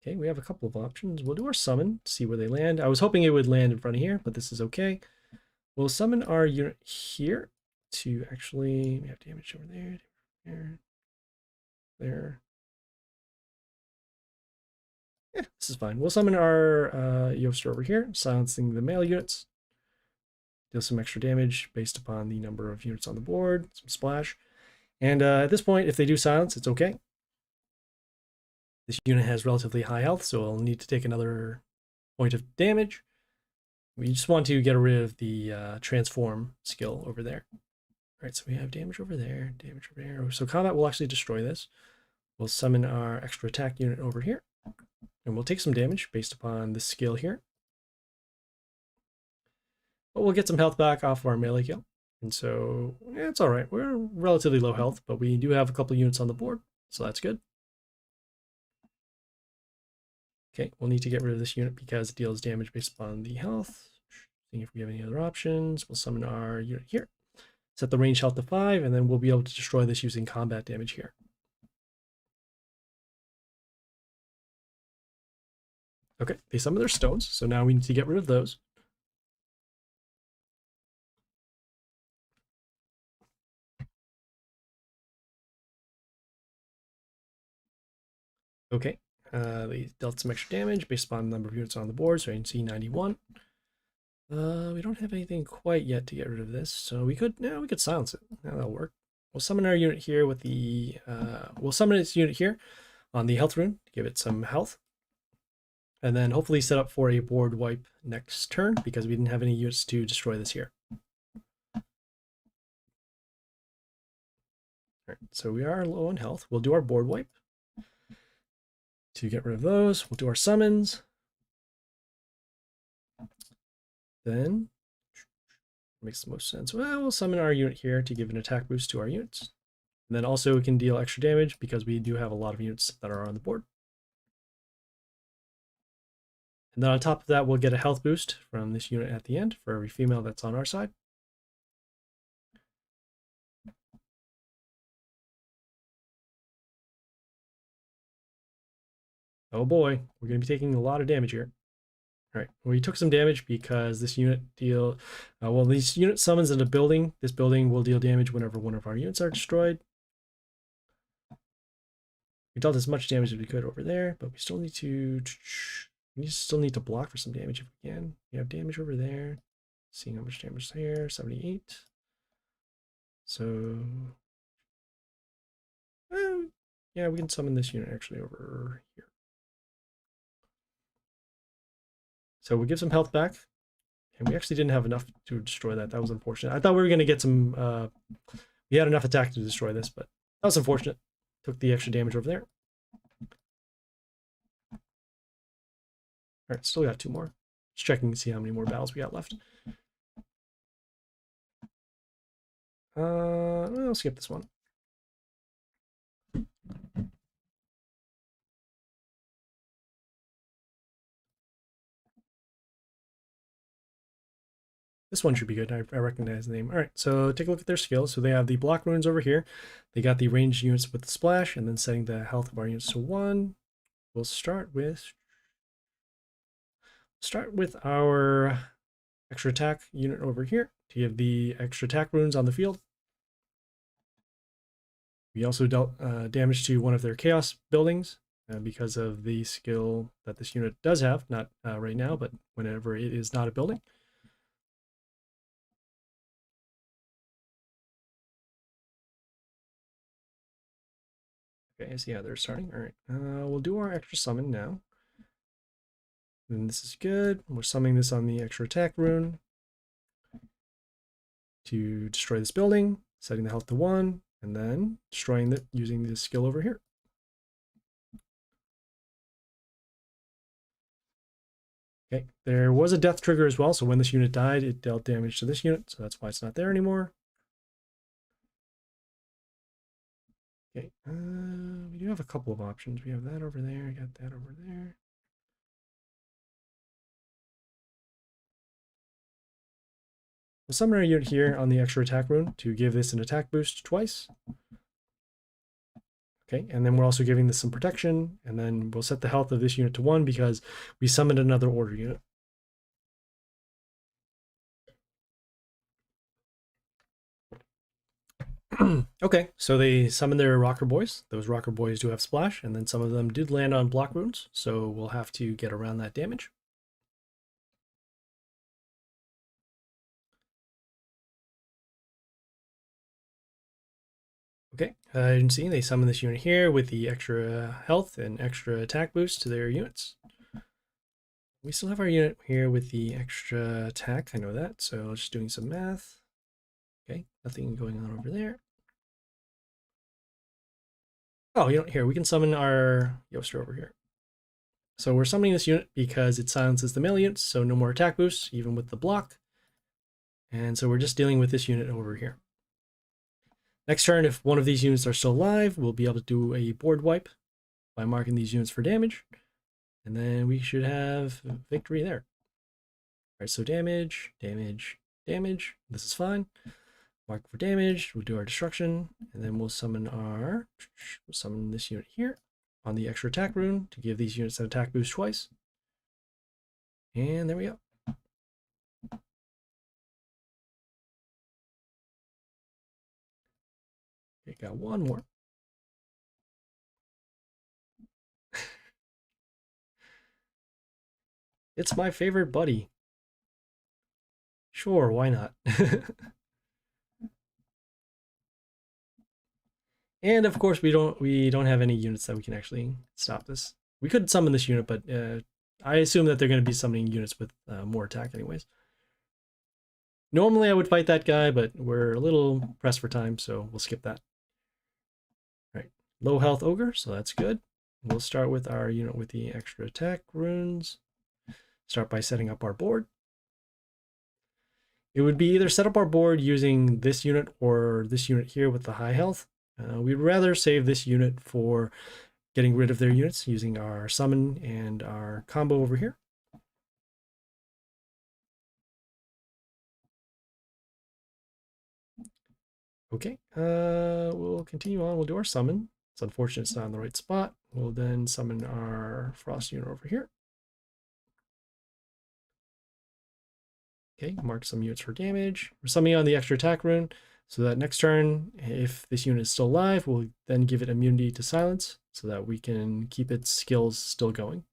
Okay, we have a couple of options. We'll do our summon, see where they land. I was hoping it would land in front of here, but this is okay. We'll summon our unit here to actually, we have damage over there, there. Yeah, this is fine. We'll summon our Yoster over here, silencing the melee units. Deal some extra damage based upon the number of units on the board, some splash. And at this point, if they do silence, it's okay. This unit has relatively high health, so it'll need to take another point of damage. We just want to get rid of the transform skill over there. All right, so we have damage over there, damage over there. So combat will actually destroy this. We'll summon our extra attack unit over here, and we'll take some damage based upon this skill here. But we'll get some health back off of our melee kill. And so yeah, it's all right. We're relatively low health, but we do have a couple units on the board, so that's good. Okay, we'll need to get rid of this unit because it deals damage based upon the health. Seeing if we have any other options. We'll summon our unit here. Set the range health to 5, and then we'll be able to destroy this using combat damage here. Okay, they summon their stones, so now we need to get rid of those. Okay, they dealt some extra damage based upon the number of units on the board, so you can see 91. We don't have anything quite yet to get rid of this, so we could silence it. Yeah, that'll work. We'll summon our unit here with the we'll summon its unit here on the health rune to give it some health, and then hopefully set up for a board wipe next turn because we didn't have any units to destroy this here. All right, so we are low on health. We'll do our board wipe to get rid of those. We'll do our summons. Then makes the most sense. Well, we'll summon our unit here to give an attack boost to our units. And then also we can deal extra damage because we do have a lot of units that are on the board. And then on top of that, we'll get a health boost from this unit at the end for every female that's on our side. Oh boy, we're going to be taking a lot of damage here. All right, we took some damage because this unit this unit summons in a building. This building will deal damage whenever one of our units are destroyed. We dealt as much damage as we could over there, but we still need to block for some damage if we can. We have damage over there. Seeing how much damage here, 78. So, yeah, we can summon this unit actually over here. So we give some health back, and we actually didn't have enough to destroy that. That was unfortunate. I thought we were going to get some, we had enough attack to destroy this, but that was unfortunate. Took the extra damage over there. All right, still got 2 more. Just checking to see how many more battles we got left. I'll skip this one. This one should be good. I recognize the name. All right, so take a look at their skills. So they have the block runes over here. They got the ranged units with the splash, and then setting the health of our units to 1. We'll start with our extra attack unit over here to give the extra attack runes on the field. We also dealt damage to one of their chaos buildings because of the skill that this unit does have, not right now, but whenever it is not a building. Okay, I see how they're starting. All right, we'll do our extra summon now. And this is good. We're summoning this on the extra attack rune to destroy this building, setting the health to 1, and then destroying it using this skill over here. Okay, there was a death trigger as well, so when this unit died, it dealt damage to this unit, so that's why it's not there anymore. Okay, we do have a couple of options. We have that over there, got that over there. We'll summon our unit here on the extra attack rune to give this an attack boost twice. Okay, and then we're also giving this some protection, and then we'll set the health of this unit to 1 because we summoned another order unit. Okay, so they summoned their rocker boys. Those rocker boys do have splash, and then some of them did land on block runes, so we'll have to get around that damage. Okay, you can see they summon this unit here with the extra health and extra attack boost to their units. We still have our unit here with the extra attack, I know that, so just doing some math. Okay, nothing going on over there. Oh, you know, here, we can summon our Yoster over here. So we're summoning this unit because it silences the melee units, so no more attack boosts, even with the block. And so we're just dealing with this unit over here. Next turn, if one of these units are still alive, we'll be able to do a board wipe by marking these units for damage. And then we should have victory there. All right, so damage, damage, damage. This is fine. Mark for damage, we'll do our destruction, and then we'll summon this unit here on the extra attack rune to give these units an attack boost twice. And there we go. Okay, got one more. It's my favorite buddy. Sure, why not? And of course, we don't have any units that we can actually stop this. We could summon this unit, but I assume that they're going to be summoning units with more attack anyways. Normally I would fight that guy, but we're a little pressed for time, so we'll skip that. All right, low health ogre, so that's good. We'll start with our unit with the extra attack runes. Start by setting up our board. It would be either set up our board using this unit or this unit here with the high health. We'd rather save this unit for getting rid of their units using our summon and our combo over here. Okay, we'll continue on. We'll do our summon. It's unfortunate it's not in the right spot. We'll then summon our frost unit over here. Okay, mark some units for damage. We're summoning on the extra attack rune, so that next turn, if this unit is still alive, we'll then give it immunity to silence, so that we can keep its skills still going.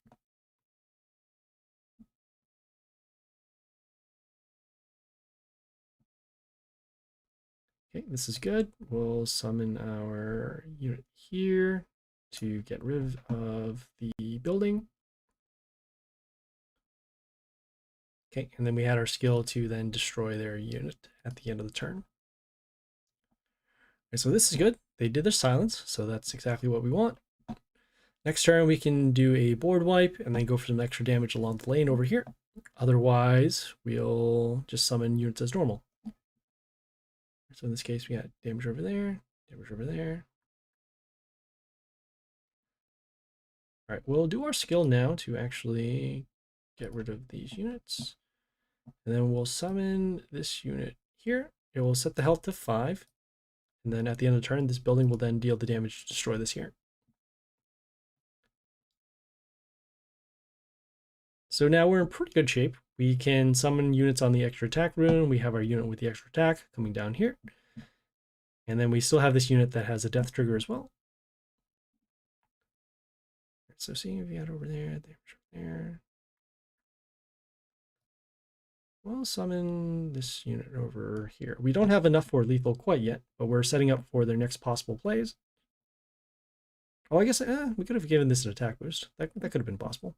Okay, this is good. We'll summon our unit here to get rid of the building. Okay, and then we had our skill to then destroy their unit at the end of the turn. Okay, so this is good. They did their silence, so that's exactly what we want. Next turn, we can do a board wipe and then go for some extra damage along the lane over here. Otherwise, we'll just summon units as normal. So in this case, we got damage over there, damage over there. All right, we'll do our skill now to actually get rid of these units. And then we'll summon this unit here. It will set the health to 5. And then at the end of the turn, this building will then deal the damage to destroy this here. So now we're in pretty good shape. We can summon units on the extra attack rune. We have our unit with the extra attack coming down here. And then we still have this unit that has a death trigger as well. So seeing if we had over there, there. We'll summon this unit over here. We don't have enough for lethal quite yet, but we're setting up for their next possible plays. Oh, I guess we could have given this an attack boost. That could have been possible.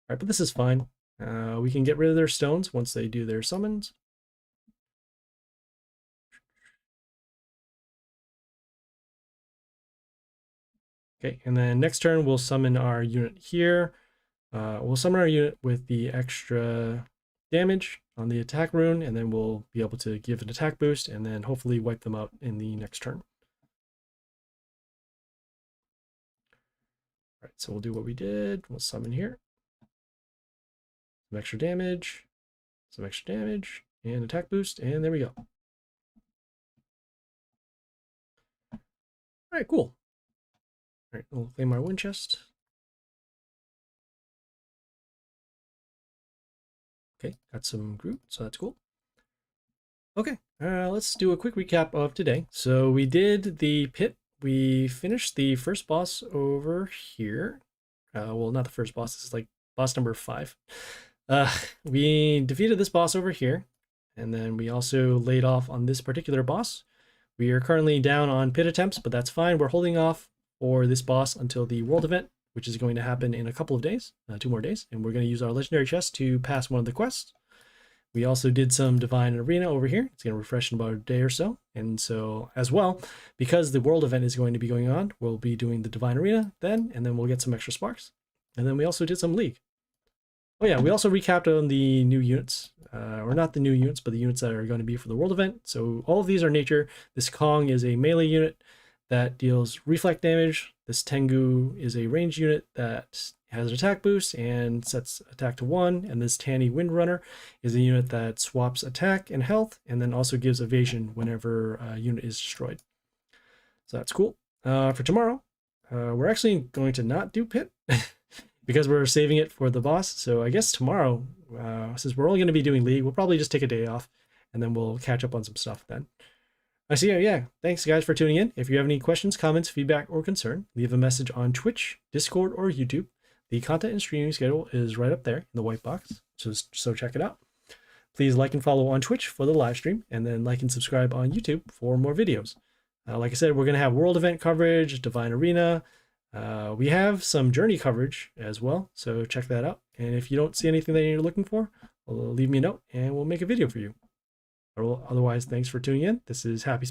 All right, but this is fine. We can get rid of their stones once they do their summons. Okay, and then next turn we'll summon our unit here. We'll summon our unit with the extra damage on the attack rune, and then we'll be able to give an attack boost and then hopefully wipe them out in the next turn. All right, so we'll do what we did. We'll summon here. Some extra damage, and attack boost, and there we go. All right, cool. All right, we'll claim our wind chest. Okay, got some Groot, so that's cool. Okay, let's do a quick recap of today. So we did the pit. We finished the first boss over here. Well, not the first boss. This is like boss number 5. We defeated this boss over here, and then we also laid off on this particular boss. We are currently down on pit attempts, but that's fine. We're holding off for this boss until the world event, which is going to happen in a couple of days, 2 more days, and we're going to use our legendary chest to pass one of the quests. We also did some Divine Arena over here. It's going to refresh in about a day or so. And so as well, because the world event is going to be going on, we'll be doing the Divine Arena then, and then we'll get some extra sparks. And then we also did some League. Oh yeah, we also recapped on the new units, or not the new units, but the units that are going to be for the world event. So all of these are nature. This Kong is a melee unit that deals reflect damage. This Tengu is a ranged unit that has an attack boost and sets attack to 1. And this Tanny Windrunner is a unit that swaps attack and health, and then also gives evasion whenever a unit is destroyed. So that's cool. For tomorrow, we're actually going to not do pit because we're saving it for the boss. So I guess tomorrow, since we're only going to be doing League, we'll probably just take a day off, and then we'll catch up on some stuff then. I see you. Yeah. Thanks, guys, for tuning in. If you have any questions, comments, feedback, or concern, leave a message on Twitch, Discord, or YouTube. The content and streaming schedule is right up there in the white box, so check it out. Please like and follow on Twitch for the live stream, and then like and subscribe on YouTube for more videos. Like I said, we're going to have world event coverage, Divine Arena. We have some journey coverage as well, so check that out. And if you don't see anything that you're looking for, leave me a note, and we'll make a video for you. Otherwise, thanks for tuning in. This is Happy